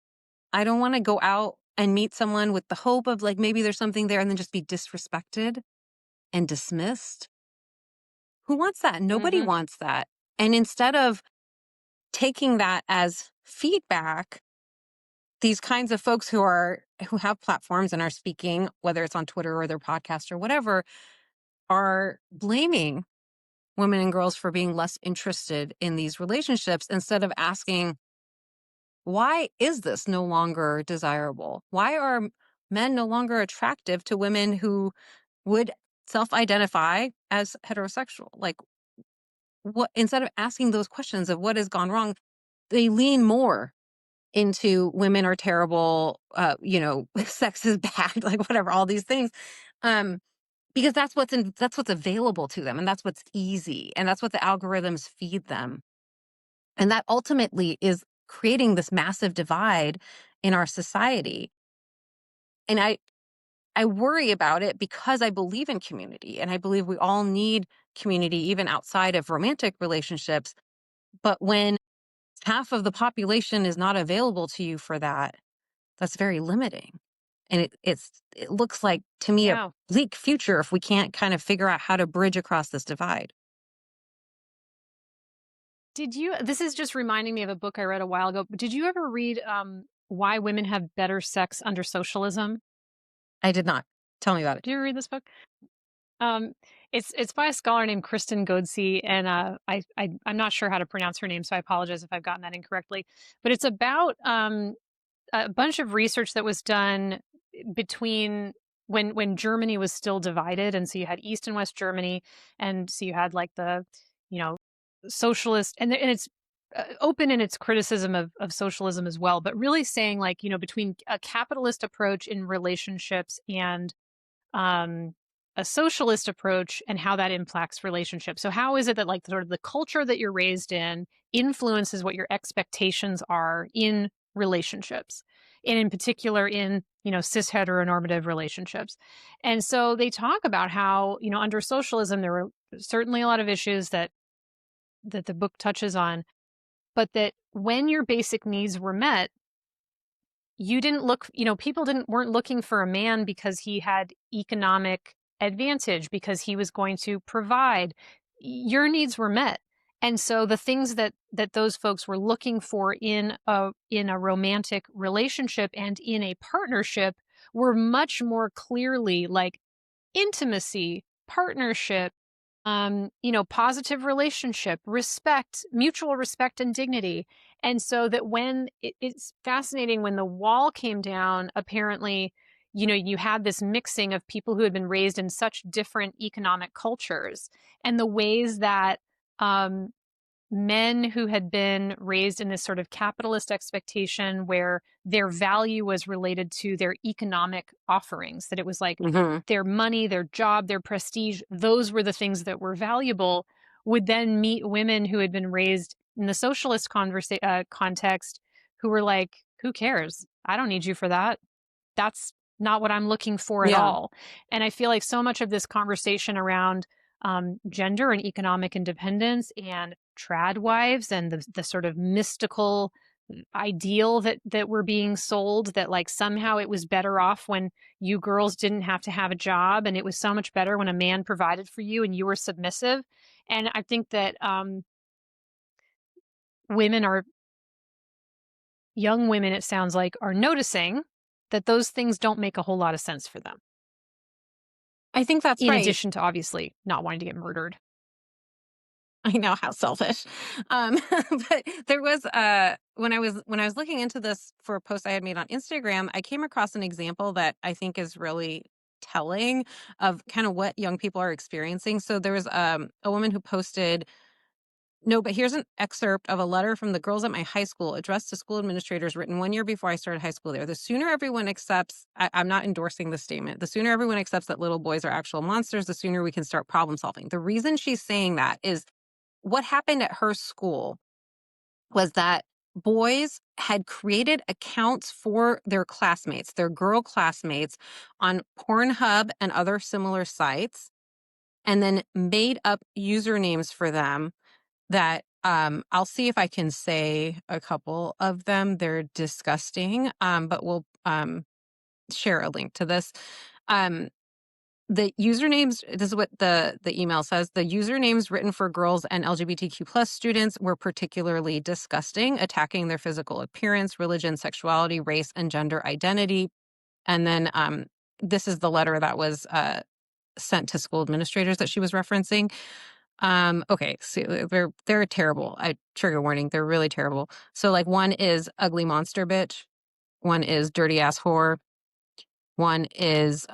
A: I don't want to go out and meet someone with the hope of, like, maybe there's something there and then just be disrespected and dismissed. Who wants that? Nobody
B: Hmm.
A: wants that. And instead of taking that as feedback, these kinds of folks who have platforms and are speaking, whether it's on Twitter or their podcast or whatever, are blaming women and girls for being less interested in these relationships instead of asking, why is this no longer desirable? Why are men no longer attractive to women who would self-identify as heterosexual? Like, what, instead of asking those questions of what has gone wrong, they lean more into women are terrible, sex is bad, like, whatever, all these things. Um, because that's what's available to them, and that's what's easy, and that's what the algorithms feed them. And that ultimately is creating this massive divide in our society. And I worry about it because I believe in community, and I believe we all need community even outside of romantic relationships. But when half of the population is not available to you for that, that's very limiting. And it looks like, to me, a
B: Yeah.
A: bleak future if we can't kind of figure out how to bridge across this divide.
B: This is just reminding me of a book I read a while ago. But did you ever read Why Women Have Better Sex Under Socialism?
A: I did not. Tell me about it.
B: Did you ever read this book? Um, It's by a scholar named Kristen Godsey, and I'm not sure how to pronounce her name, so I apologize if I've gotten that incorrectly. But it's about a bunch of research that was done between when Germany was still divided, and so you had East and West Germany, and so you had like the you know socialist, and it's open in its criticism of socialism as well, but really saying like between a capitalist approach in relationships and um, a socialist approach and how that impacts relationships. So how is it that like sort of the culture that you're raised in influences what your expectations are in relationships, and in particular in cis heteronormative relationships? And so they talk about how under socialism there were certainly a lot of issues that the book touches on, but that when your basic needs were met, you didn't look, people weren't looking for a man because he had economic advantage, because he was going to provide. Your needs were met. And so the things that those folks were looking for in a romantic relationship and in a partnership were much more clearly like intimacy, partnership, positive relationship, respect, mutual respect and dignity. And so that when it's fascinating, when the wall came down, apparently, you had this mixing of people who had been raised in such different economic cultures, and the ways that um, men who had been raised in this sort of capitalist expectation where their value was related to their economic offerings, that it was like their money, their job, their prestige, those were the things that were valuable, would then meet women who had been raised in the socialist context who were like, who cares? I don't need you for that. That's not what I'm looking for at
A: Yeah.
B: all. And I feel like so much of this conversation around gender and economic independence and trad wives and the sort of mystical ideal that we're being sold, that like somehow it was better off when you girls didn't have to have a job, and it was so much better when a man provided for you and you were submissive. And I think that women are young women, it sounds like, are noticing that those things don't make a whole lot of sense for them,
A: I think that's
B: in
A: right.
B: addition to obviously not wanting to get murdered.
A: I know, how selfish. But there was when I was looking into this for a post I had made on Instagram, I came across an example that I think is really telling of kind of what young people are experiencing. So there was a woman who posted, no, but here's an excerpt of a letter from the girls at my high school addressed to school administrators, written 1 year before I started high school there. The sooner everyone accepts, I'm not endorsing the statement, the sooner everyone accepts that little boys are actual monsters, the sooner we can start problem solving. The reason she's saying that is what happened at her school was that boys had created accounts for their classmates, their girl classmates, on Pornhub and other similar sites, and then made up usernames for them that I'll see if I can say a couple of them. They're disgusting, but we'll share a link to this. The usernames, this is what the email says, the usernames written for girls and LGBTQ plus students were particularly disgusting, attacking their physical appearance, religion, sexuality, race, and gender identity. And then this is the letter that was sent to school administrators that she was referencing. Okay, so they're terrible. Trigger warning, they're really terrible. So like one is ugly monster bitch, one is dirty ass whore, one is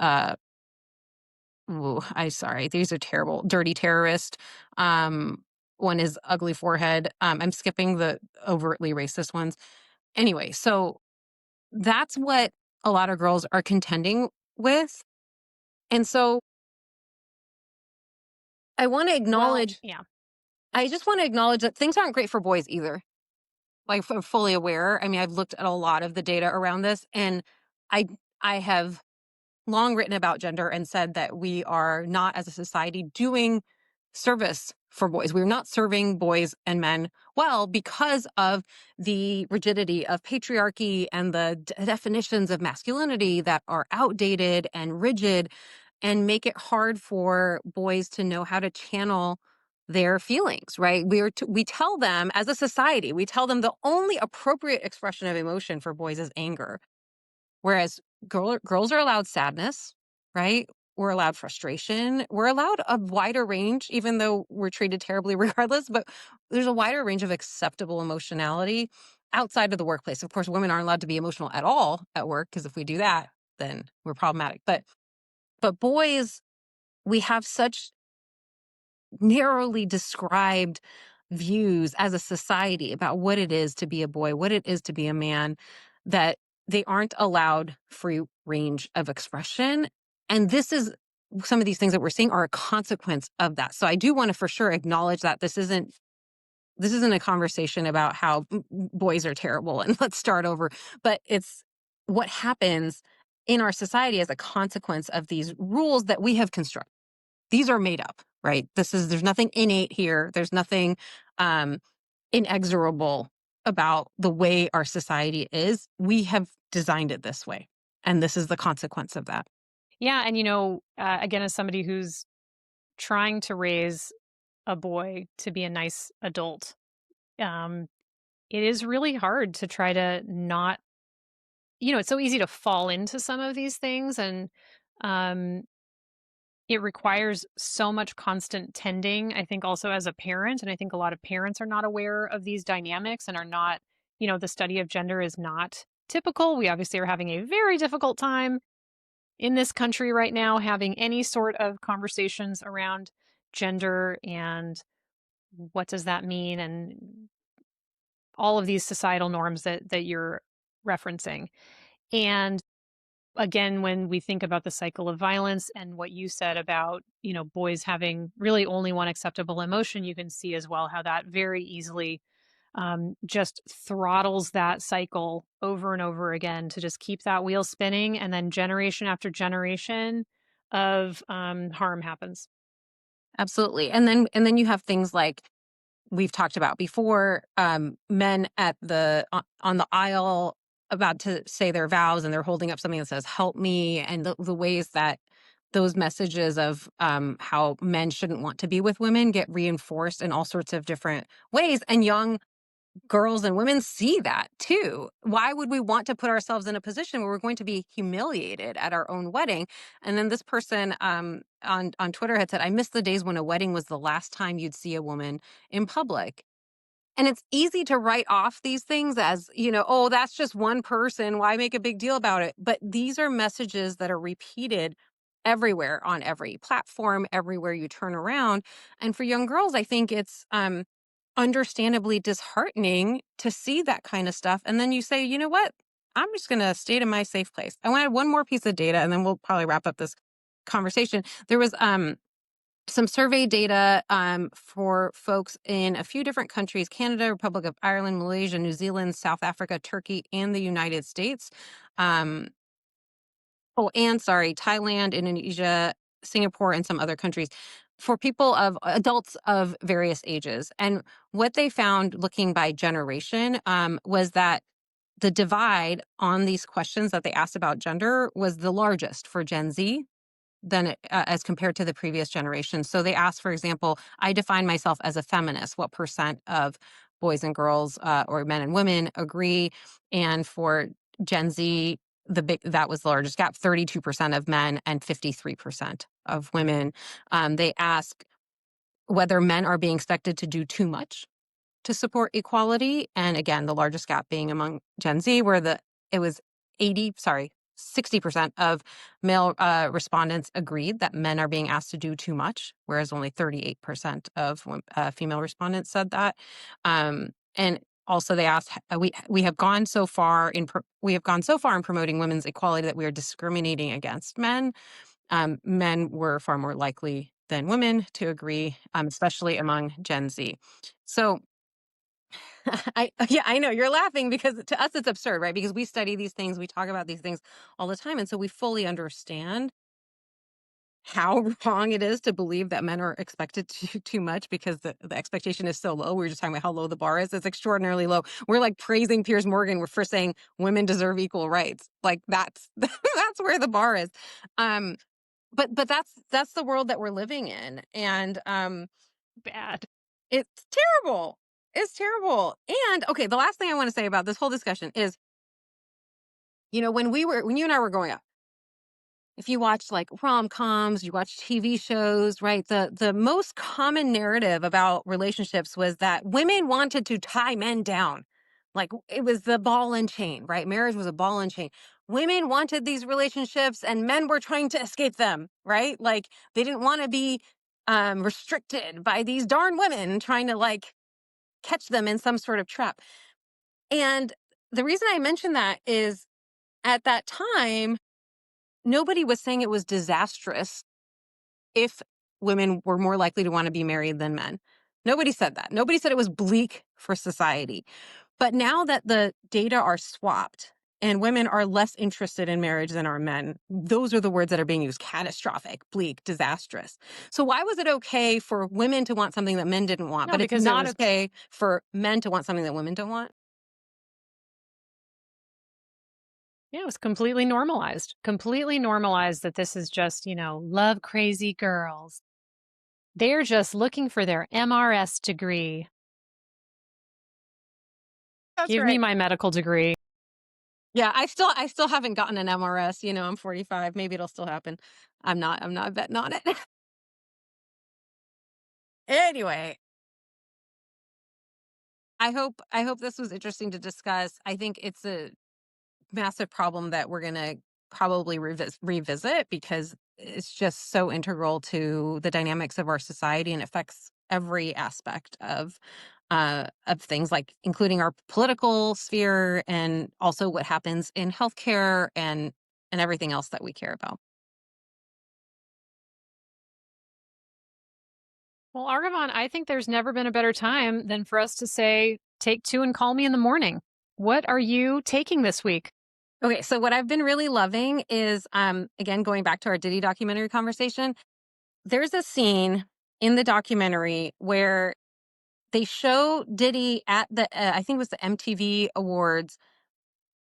A: ooh, sorry, these are terrible. Dirty terrorist. One is ugly forehead. I'm skipping the overtly racist ones. Anyway, so that's what a lot of girls are contending with. And so I want to
B: Well,
A: acknowledge,
B: yeah.
A: I just want to acknowledge that things aren't great for boys either. Like, I'm fully aware. I mean, I've looked at a lot of the data around this, and I I have long written about gender and said that we are not, as a society, doing service for boys. We're not serving boys and men well because of the rigidity of patriarchy and the definitions of masculinity that are outdated and rigid and make it hard for boys to know how to channel their feelings, right? We tell them, as a society, we tell them the only appropriate expression of emotion for boys is anger. Whereas girls are allowed sadness, right? we're allowed frustration, we're allowed a wider range, even though we're treated terribly regardless, but there's a wider range of acceptable emotionality outside of the workplace. Of course, women aren't allowed to be emotional at all at work, because if we do that, then we're problematic. But boys, we have such narrowly described views as a society about what it is to be a boy, what it is to be a man, that they aren't allowed free range of expression. And this is some of these things that we're seeing are a consequence of that. So I do want to for sure acknowledge that this isn't a conversation about how boys are terrible and let's start over, but it's what happens in our society as a consequence of these rules that we have constructed. These are made up, right? There's nothing innate here. There's nothing um, inexorable about the way our society is. We have designed it this way. And this is the consequence of that.
B: Yeah. And, again, as somebody who's trying to raise a boy to be a nice adult, um, it is really hard to try to not, it's so easy to fall into some of these things. And um, it requires so much constant tending, I think, also as a parent. And I think a lot of parents are not aware of these dynamics and are not, the study of gender is not typical. We obviously are having a very difficult time in this country right now having any sort of conversations around gender and what does that mean and all of these societal norms that you're referencing. And again, when we think about the cycle of violence and what you said about, boys having really only one acceptable emotion, you can see as well how that very easily just throttles that cycle over and over again to just keep that wheel spinning. And then generation after generation of harm happens.
A: Absolutely. And then you have things like we've talked about before, men at on the aisle about to say their vows, and they're holding up something that says help me, and the ways that those messages of how men shouldn't want to be with women get reinforced in all sorts of different ways, and young girls and women see that too. Why would we want to put ourselves in a position where we're going to be humiliated at our own wedding? And then this person on Twitter had said, I miss the days when a wedding was the last time you'd see a woman in public. And it's easy to write off these things as, oh, that's just one person. Why make a big deal about it? But these are messages that are repeated everywhere on every platform, everywhere you turn around. And for young girls, I think it's understandably disheartening to see that kind of stuff. And then you say, you know what? I'm just going to stay to my safe place. I want to add one more piece of data, and then we'll probably wrap up this conversation. There was some survey data for folks in a few different countries: Canada, Republic of Ireland, Malaysia, New Zealand, South Africa, Turkey, and the United States. Um, and sorry, Thailand, Indonesia, Singapore, and some other countries, for people of adults of various ages. And what they found looking by generation was that the divide on these questions that they asked about gender was the largest for Gen Z than as compared to the previous generation. So they asked, for example, I define myself as a feminist. What percent of boys and girls or men and women agree? And for Gen Z, that was the largest gap: 32% of men and 53% of women. They ask whether men are being expected to do too much to support equality. And again, the largest gap being among Gen Z, where it was 60% of male respondents agreed that men are being asked to do too much, whereas only 38% of female respondents said that. And also, they asked, we have gone so far in promoting women's equality that we are discriminating against men. Men were far more likely than women to agree, especially among Gen Z. So I know you're laughing because to us it's absurd, right? Because we study these things, we talk about these things all the time, and so we fully understand how wrong it is to believe that men are expected to do too much, because the expectation is so low. We were just talking about how low the bar is. It's extraordinarily low. We're like praising Piers Morgan for saying women deserve equal rights. Like that's that's where the bar is. Um, but that's the world that we're living in, and
B: Bad.
A: it's terrible. It's terrible. And okay, the last thing I want to say about this whole discussion is, when you and I were growing up, if you watch like rom-coms, you watch TV shows, right? The most common narrative about relationships was that women wanted to tie men down. Like it was the ball and chain, right? Marriage was a ball and chain. Women wanted these relationships and men were trying to escape them, right? Like they didn't want to be restricted by these darn women trying to like catch them in some sort of trap. And the reason I mention that is at that time, nobody was saying it was disastrous if women were more likely to want to be married than men. Nobody said that. Nobody said it was bleak for society. But now that the data are swapped and women are less interested in marriage than are men, those are the words that are being used: catastrophic, bleak, disastrous. So why was it okay for women to want something that men didn't want,
B: No,
A: but it's
B: because it
A: not
B: was
A: okay for men to want something that women don't want?
B: Yeah, it was completely normalized. Completely normalized that this is just, love crazy girls. They're just looking for their MRS degree.
A: That's
B: Give me
A: right.
B: my medical degree.
A: Yeah, I still haven't gotten an MRS. I'm 45. Maybe it'll still happen. I'm not betting on it. Anyway, I hope this was interesting to discuss. I think it's a massive problem that we're going to probably revisit because it's just so integral to the dynamics of our society and affects every aspect of things, like including our political sphere and also what happens in healthcare and everything else that we care about.
B: Well, Argavon, I think there's never been a better time than for us to say, take two and call me in the morning. What are you taking this week?
A: Okay, so what I've been really loving is again going back to our Diddy documentary conversation. There's a scene in the documentary where they show Diddy at the I think it was the MTV Awards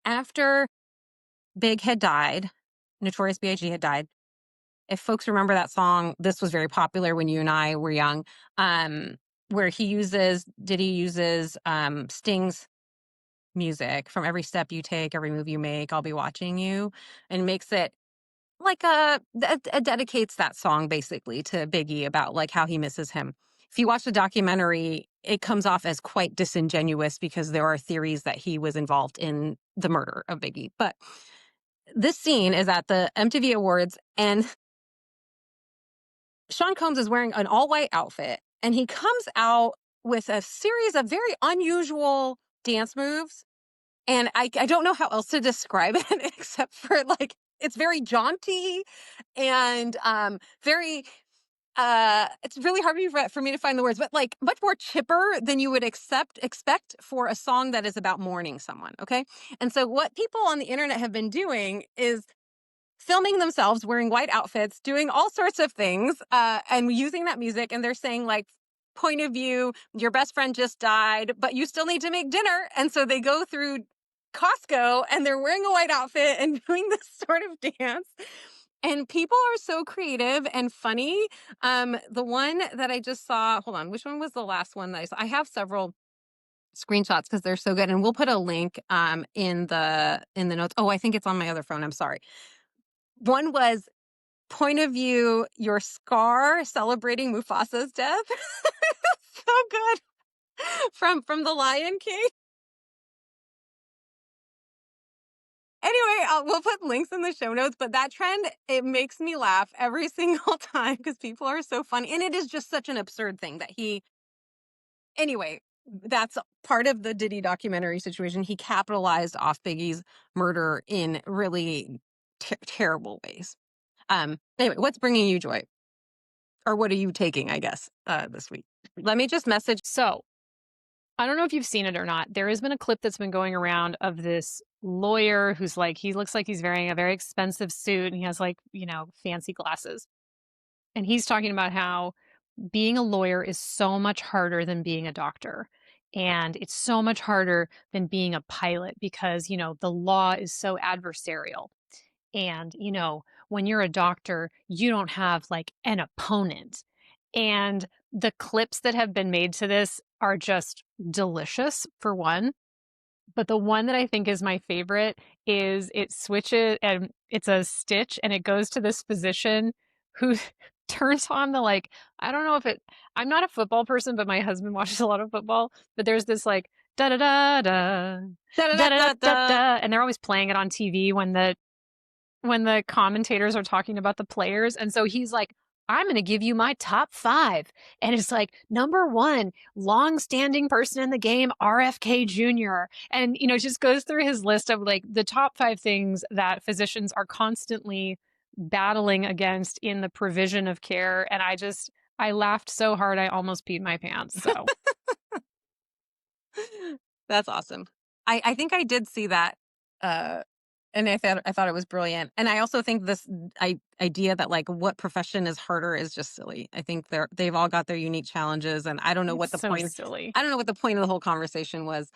A: after Big had died, Notorious B.I.G. had died. If folks remember that song, this was very popular when you and I were young. Um, where Diddy uses Sting's music from Every Step You Take, Every Move You Make, I'll Be Watching You, and makes it like dedicates that song basically to Biggie about like how he misses him. If you watch the documentary, it comes off as quite disingenuous because there are theories that he was involved in the murder of Biggie. But this scene is at the MTV Awards, and Sean Combs is wearing an all-white outfit, and he comes out with a series of very unusual dance moves. And I don't know how else to describe it except for like it's very jaunty and very it's really hard for me to find the words, but like much more chipper than you would expect for a song that is about mourning someone. Okay. And so what people on the internet have been doing is filming themselves wearing white outfits, doing all sorts of things, and using that music. And they're saying, like, point of view, your best friend just died, but you still need to make dinner. And so they go through Costco and they're wearing a white outfit and doing this sort of dance. And people are so creative and funny. The one that I just saw, hold on, which one was the last one that I saw? I have several screenshots because they're so good. And we'll put a link in the notes. Oh, I think it's on my other phone. I'm sorry. One was point of view, your Scar celebrating Mufasa's death. So good. From The Lion King. Anyway, we'll put links in the show notes, but that trend, it makes me laugh every single time because people are so funny. And it is just such an absurd thing that anyway, that's part of the Diddy documentary situation. He capitalized off Biggie's murder in really terrible ways. Anyway, what's bringing you joy? Or what are you taking, I guess, this week? Let me just message.
B: So, I don't know if you've seen it or not. There has been a clip that's been going around of this lawyer who's like, he looks like he's wearing a very expensive suit and he has like, fancy glasses. And he's talking about how being a lawyer is so much harder than being a doctor. And it's so much harder than being a pilot because, the law is so adversarial. And, when you're a doctor, you don't have like an opponent. And the clips that have been made to this are just delicious, for one. But the one that I think is my favorite is it switches, and it's a stitch, and it goes to this physician who turns on the, like, I don't know if it, I'm not a football person, but my husband watches a lot of football. But there's this like da da da da
A: Da da
B: da
A: da
B: da
A: da
B: da
A: da.
B: da, and they're always playing it on TV when the commentators are talking about the players. And so he's like, I'm going to give you my top 5. And it's like, number 1, long-standing person in the game, RFK Jr. And, you know, it just goes through his list of like the top 5 things that physicians are constantly battling against in the provision of care. And I laughed so hard, I almost peed my pants. So
A: That's awesome. I think I did see that, and I thought it was brilliant. And I also think this idea that like what profession is harder is just silly. I think they've all got their unique challenges, and I don't know what
B: it's
A: the
B: so
A: point.
B: silly.
A: I don't know what the point of the whole conversation was.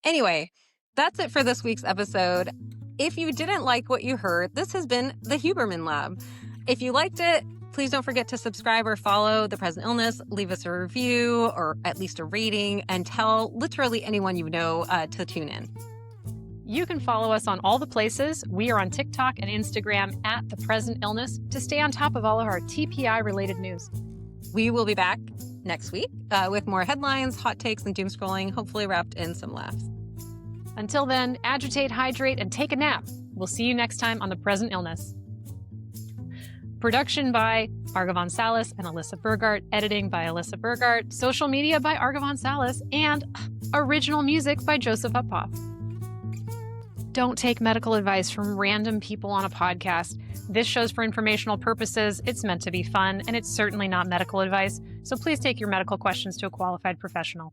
A: Anyway, that's it for this week's episode. If you didn't like what you heard, this has been the Huberman Lab. If you liked it, please don't forget to subscribe or follow The Present Illness, leave us a review or at least a rating, and tell literally anyone you know to tune in.
B: You can follow us on all the places. We are on TikTok and Instagram at The Present Illness to stay on top of all of our TPI-related news.
A: We will be back next week with more headlines, hot takes, and doom scrolling, hopefully wrapped in some laughs.
B: Until then, agitate, hydrate, and take a nap. We'll see you next time on The Present Illness. Production by Argavon Salas and Alyssa Burgart. Editing by Alyssa Burgart. Social media by Argavon Salas. And original music by Joseph Uphoff. Don't take medical advice from random people on a podcast. This show's for informational purposes. It's meant to be fun, and it's certainly not medical advice. So please take your medical questions to a qualified professional.